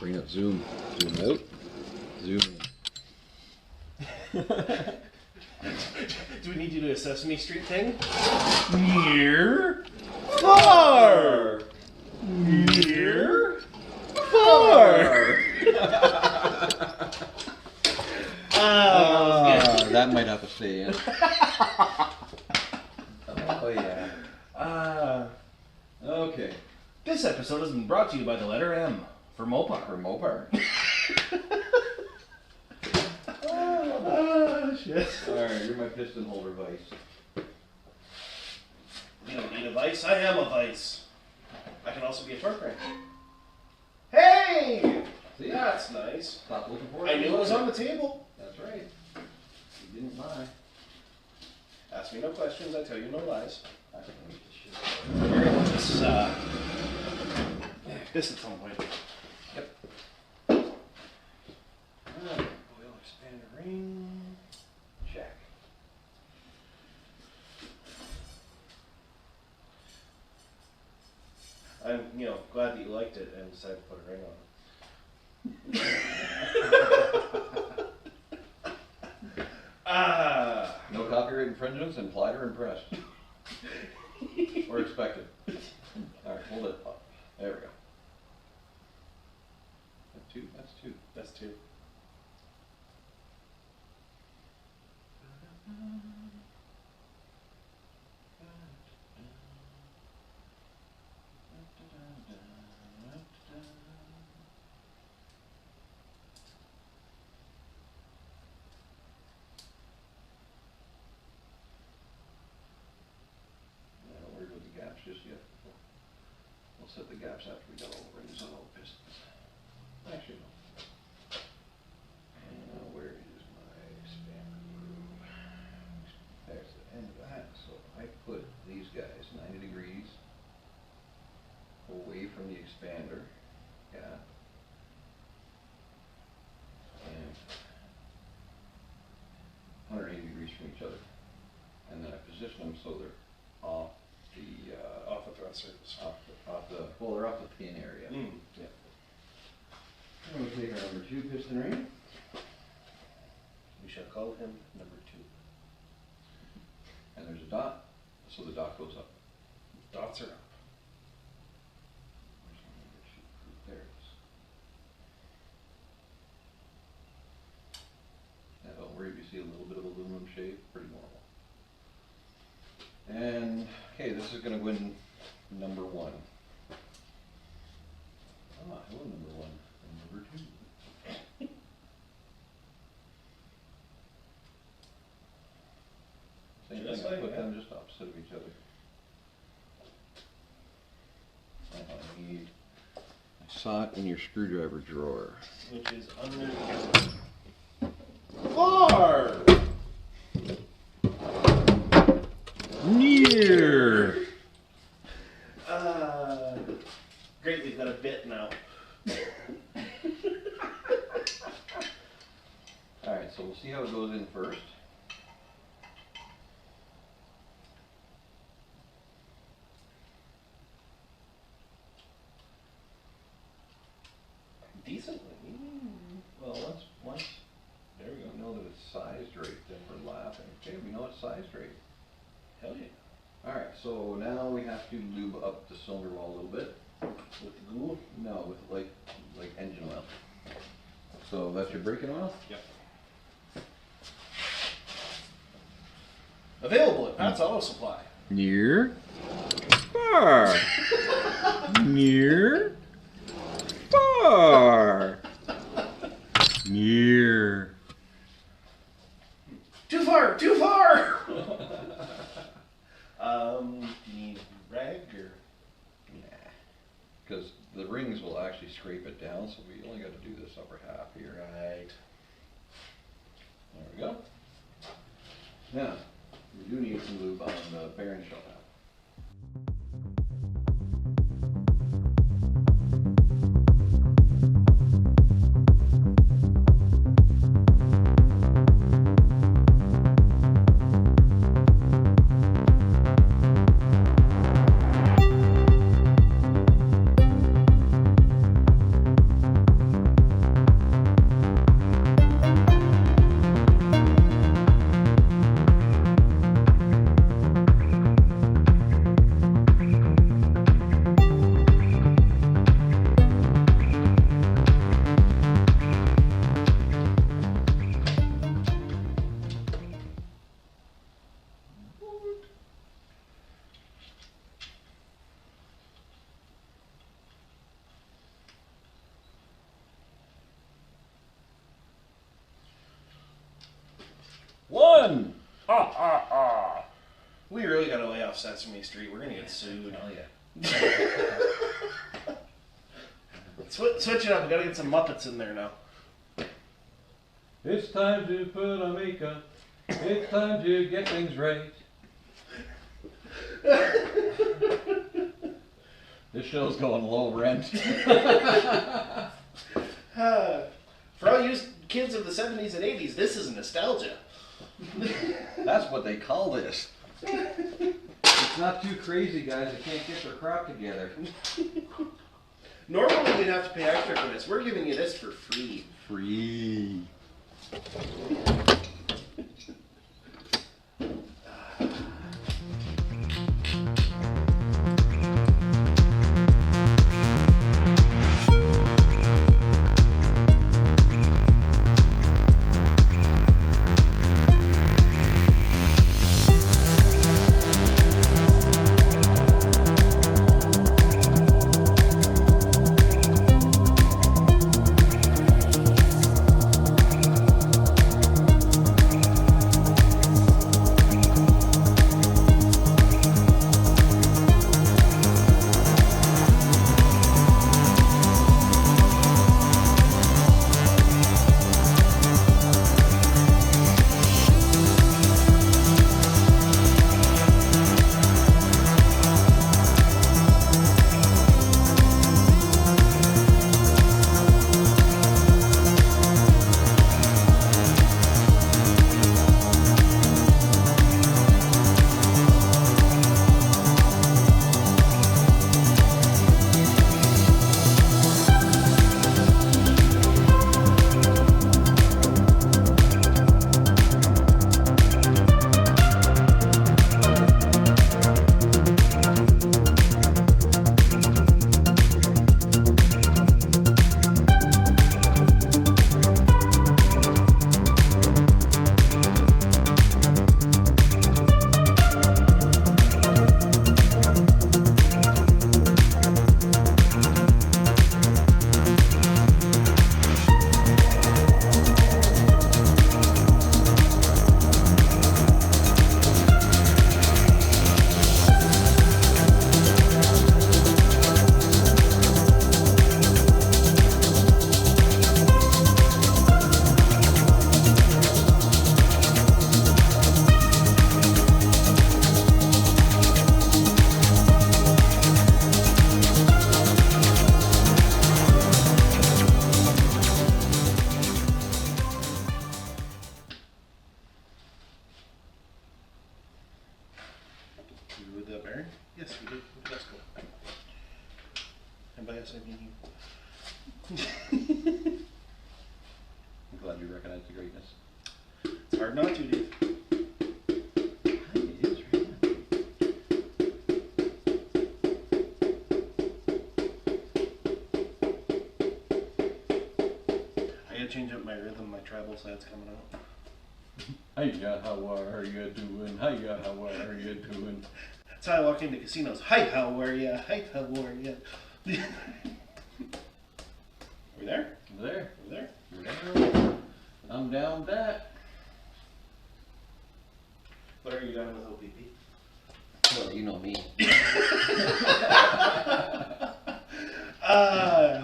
Bring up zoom. Zoom out. Zoom in. Do we need you to do a Sesame Street thing? Near. Far. Near. Far. That might have to stay in. Oh yeah. Okay. This episode has been brought to you by the letter M for mopar. For mopar. Shit. Alright, you're my piston holder vice. You don't need a vice. I am a vice. I can also be a torque wrench. Hey! See? That's nice. Stop looking for I it. knew it was on the table. That's right. You didn't lie. Ask me no questions. I tell you no lies. I don't need this shit. We're gonna put this at some point. Yep. Oil expander ring. Check. I'm, glad that you liked it and decided to put a ring on it. No copyright infringements, implied or impressed. Or expected. Alright, hold it up. There we go. That's two. That's two. That's two. Just yet. We'll set the gaps after we got all the rings on all the pistons. Actually, no. Where is my expander groove? There's the end of that. So I put these guys 90 degrees away from the expander. Yeah. And 180 degrees from each other. And then I position them so they're off Off the thrust surface. Well, they're off the pin area. Yeah. And we'll take our number 2 piston ring. We shall call him number 2. And there's a dot, so the dot goes up. Dots are up. Where's my number 2? There it is. Now don't worry if you see a little bit of aluminum shade, pretty normal. And, okay, this is going to go in number 1. Ah, hello, number 1 and number 2. Same Just thing, I like put that. them just opposite of each other. And I need, I saw it in your screwdriver drawer. Which is under the floor. Near! Great, we've got a bit now. Alright, so we'll see how it goes in first. Decently. Well, once there we go. We know that it's sized right, then we're laughing. Okay, we know it's sized right. Hell yeah. Alright, so now we have to lube up the cylinder wall a little bit. With the glue? No, with like engine oil. So that's your braking oil? Yep. Available at Pat's Auto Supply. Near. Far. Near. Far. Near. Too far! Too far! Need rag or? Nah. Because the rings will actually scrape it down, so we only got to do this upper half here. Right. There we go. Now, we do need some lube on the bearing shell now. Sesame Street. We're gonna get sued. Oh yeah. Switch it up. We gotta get some Muppets in there now. It's time to put on makeup. It's time to get things right. This show's going low rent. For all you kids of the 70s and 80s, this is nostalgia. That's what they call this. It's not too crazy, guys. They can't get their crap together. Normally we'd have to pay extra for this. We're giving you this for free. Free. Yes, we did. That's cool. And by us, I mean you. I'm glad you recognize the greatness. It's hard not to, Dave. It is, right? I gotta change up my rhythm. My tribal side's coming out. Hiya, how are you doing? Hiya, how are you doing? That's how I walk into casinos. Hi, how are ya? Hi, how are ya? We there? There. We're there? You're there. I'm down that. What are you doing with OPP? Well, you know me.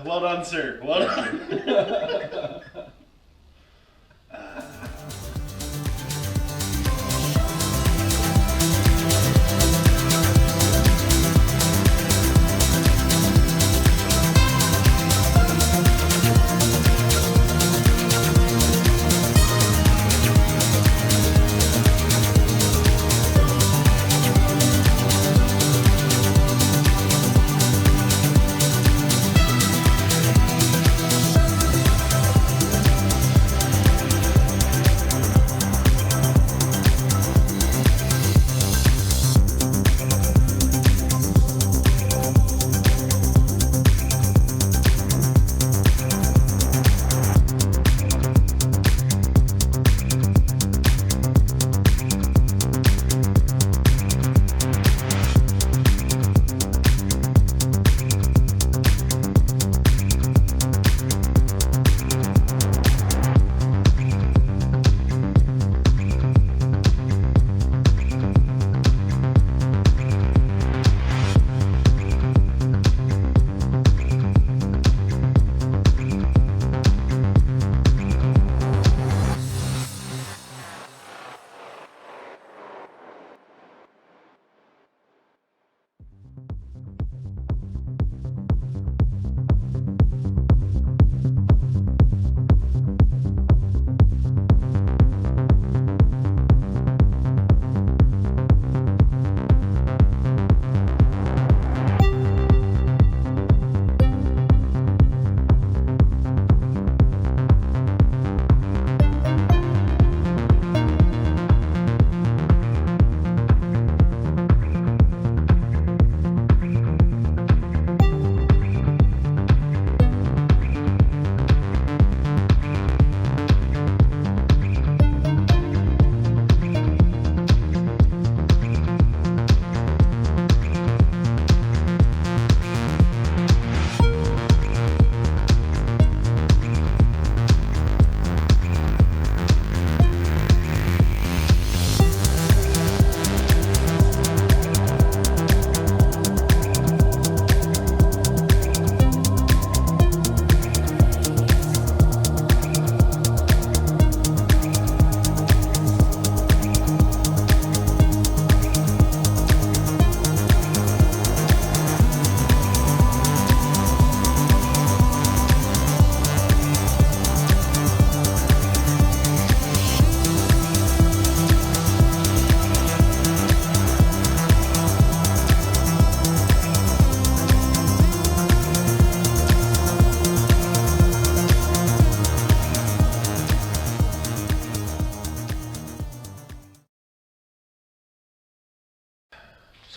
Well done, sir. Well done.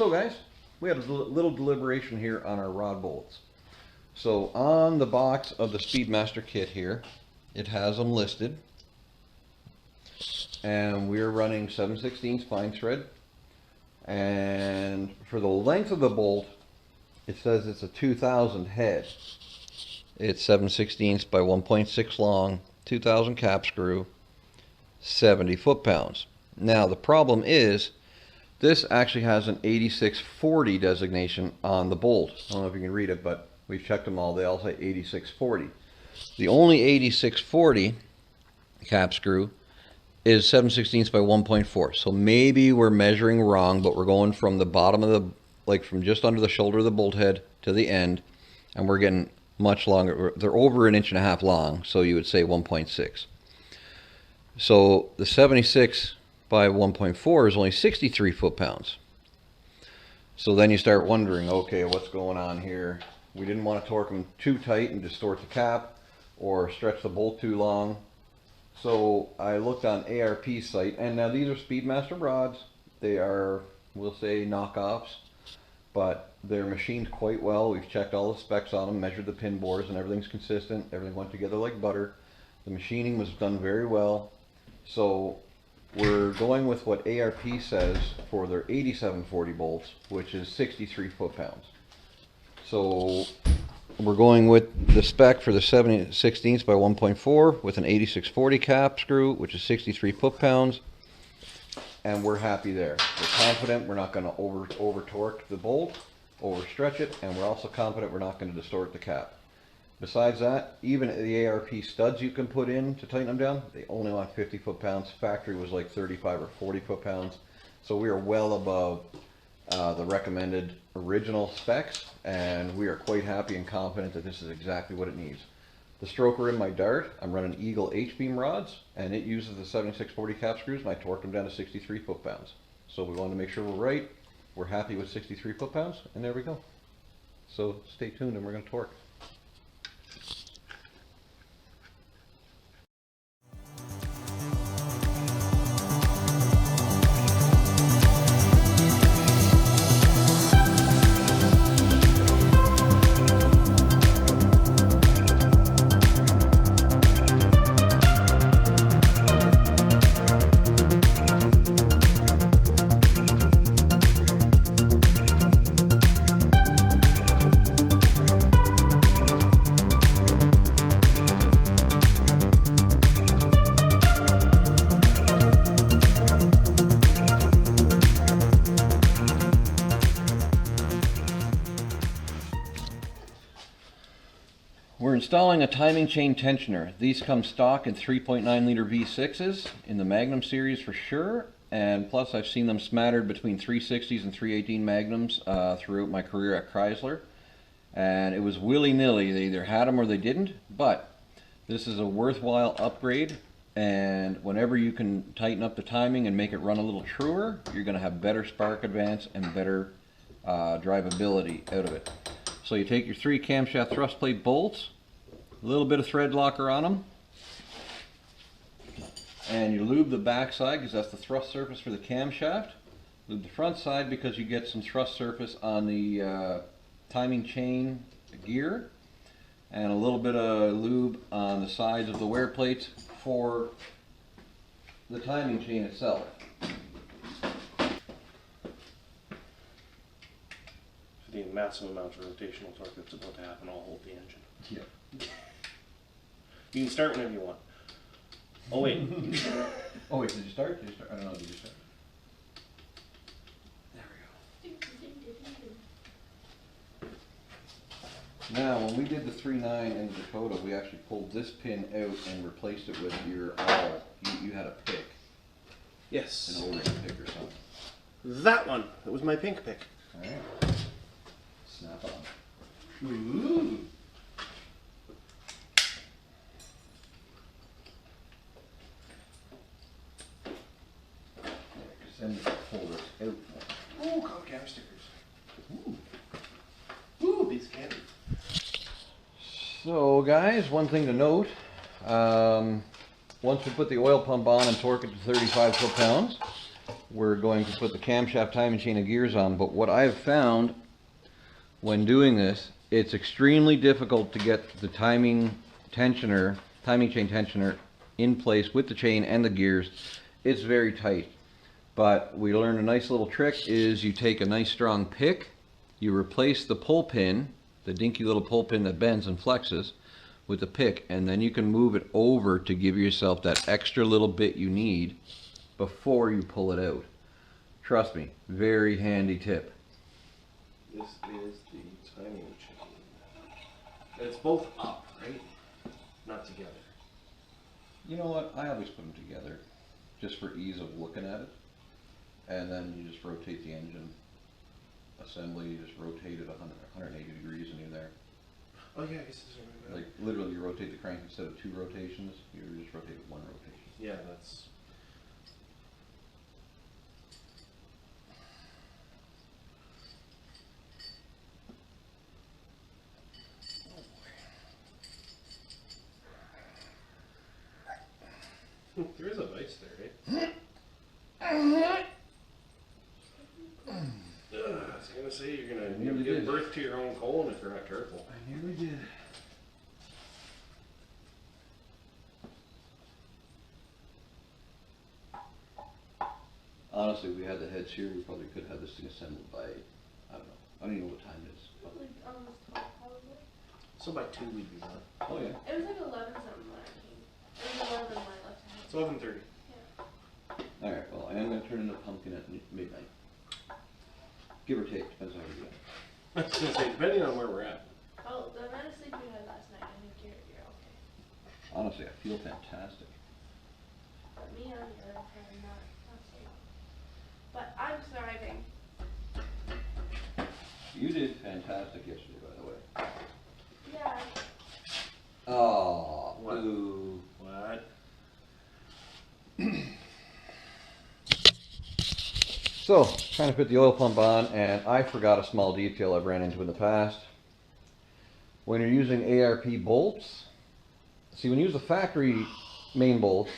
So guys, we had a little deliberation here on our rod bolts. So on the box of the Speedmaster kit here, it has them listed. And we're running 7/16 fine thread. And for the length of the bolt, it says it's a 2000 head. It's 7/16 by 1.6 long, 2000 cap screw, 70 foot-pounds. Now the problem is, this actually has an 8640 designation on the bolt. I don't know if you can read it, but we've checked them all. They all say 8640. The only 8640 cap screw is 7/16 by 1.4. So maybe we're measuring wrong, but we're going from the bottom of the, like from just under the shoulder of the bolt head to the end, and we're getting much longer. They're over 1.5 inches long, so you would say 1.6. So the 76 by 1.4 is only 63 foot-pounds. So then you start wondering, okay, what's going on here? We didn't want to torque them too tight and distort the cap or stretch the bolt too long. So I looked on ARP's site, and now these are Speedmaster rods. They are, we'll say, knockoffs, but they're machined quite well. We've checked all the specs on them, measured the pin bores, and everything's consistent. Everything went together like butter. The machining was done very well. So we're going with what ARP says for their 8740 bolts, which is 63 foot-pounds. So we're going with the spec for the 7/16 by 1.4 with an 8640 cap screw, which is 63 foot-pounds, and we're happy there. We're confident we're not going to over torque the bolt, overstretch it, and we're also confident we're not going to distort the cap. Besides that, even the ARP studs you can put in to tighten them down, they only want 50 foot-pounds. Factory was like 35 or 40 foot-pounds. So we are well above the recommended original specs, and we are quite happy and confident that this is exactly what it needs. The stroker in my Dart, I'm running Eagle H-beam rods, and it uses the 7640 cap screws, and I torqued them down to 63 foot-pounds. So we wanted to make sure we're right. We're happy with 63 foot-pounds, and there we go. So stay tuned, and we're going to torque. We're installing a timing chain tensioner. These come stock in 3.9 liter V6s in the Magnum series for sure, and plus I've seen them smattered between 360s and 318 Magnums throughout my career at Chrysler, and it was willy-nilly. They either had them or they didn't, but this is a worthwhile upgrade, and whenever you can tighten up the timing and make it run a little truer, you're going to have better spark advance and better drivability out of it. So you take your 3 camshaft thrust plate bolts, a little bit of thread locker on them, and you lube the back side because that's the thrust surface for the camshaft. Lube the front side because you get some thrust surface on the timing chain gear, and a little bit of lube on the sides of the wear plates for the timing chain itself. The massive amount of rotational torque that's about to happen will hold the engine. Yeah. You can start whenever you want. Oh wait. Oh wait, did you start? Did you start? I don't know, did you start? There we go. Now, when we did the 3.9 in Dakota, we actually pulled this pin out and replaced it with your awl. You had a pick. Yes. An O-ring pick or something. That one. It was my pink pick. Alright. Snap on. Ooh. Then you pull this out. Ooh, cotton candy stickers. Ooh, these candy. So guys, one thing to note, once we put the oil pump on and torque it to 35 foot-pounds, we're going to put the camshaft timing chain and gears on, but what I've found when doing this, it's extremely difficult to get the timing chain tensioner in place with the chain and the gears. It's very tight. But we learned a nice little trick is you take a nice strong pick, you replace the pull pin, the dinky little pull pin that bends and flexes, with the pick, and then you can move it over to give yourself that extra little bit you need before you pull it out. Trust me, very handy tip. This is the timing chain. It's both up, right? Not together. You know what? I always put them together just for ease of looking at it. And then you just rotate the engine assembly, you just rotate it 180 degrees and you're there. Oh yeah, I guess this is Like literally you rotate the crank instead of 2 rotations, you just rotate with 1 rotation. Yeah, that's... There is a vice there, right? I was gonna say you're gonna give birth to your own colon if you're not careful. I nearly did. Honestly, if we had the heads here, we probably could have this thing assembled by, I don't know. I don't even know what time it is. Like almost 12 probably. So by 2 we'd be done. Oh yeah. It was like 11 something when I came. It was 11 when I left It's 11:30. Yeah. Alright, well, I am going to turn in the pumpkin at midnight. Give or take, depends on how you do it. I was gonna say, depending on where we're at. Oh, the amount of sleep you had last night, I think you're okay. Honestly, I feel fantastic. But me on the other hand, not so well. But I'm thriving. You did fantastic yesterday, by the way. Yeah. Oh, What? boo. What? So, trying to put the oil pump on, and I forgot a small detail I've ran into in the past. When you're using ARP bolts, see, when you use the factory main bolts,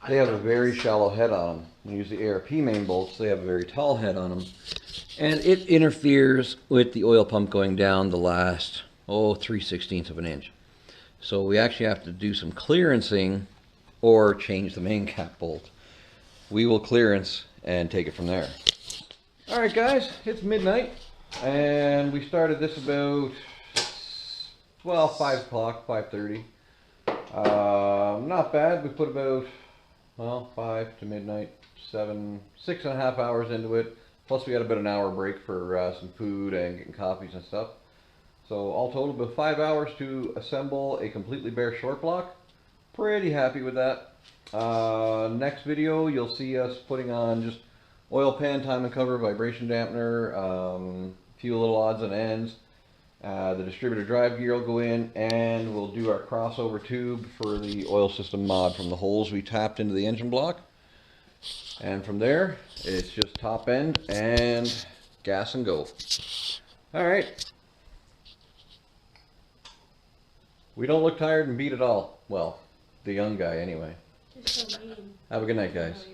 they have a very shallow head on them. When you use the ARP main bolts, they have a very tall head on them. And it interferes with the oil pump going down the last, 3/16 of an inch. So we actually have to do some clearancing or change the main cap bolt. We will clearance and take it from there. Alright guys, it's midnight and we started this about, 5 o'clock, 5:30. Not bad. We put about, 5 to midnight, 6.5 hours into it. Plus we had about an hour break for some food and getting coffees and stuff. So all total about 5 hours to assemble a completely bare short block. Pretty happy with that. Next video you'll see us putting on just oil pan, timing cover, vibration dampener, a few little odds and ends. The distributor drive gear will go in, and we'll do our crossover tube for the oil system mod from the holes we tapped into the engine block. And from there, it's just top end and gas and go. Alright. We don't look tired and beat at all. Well, the young guy anyway. You're so mean. Have a good night, guys.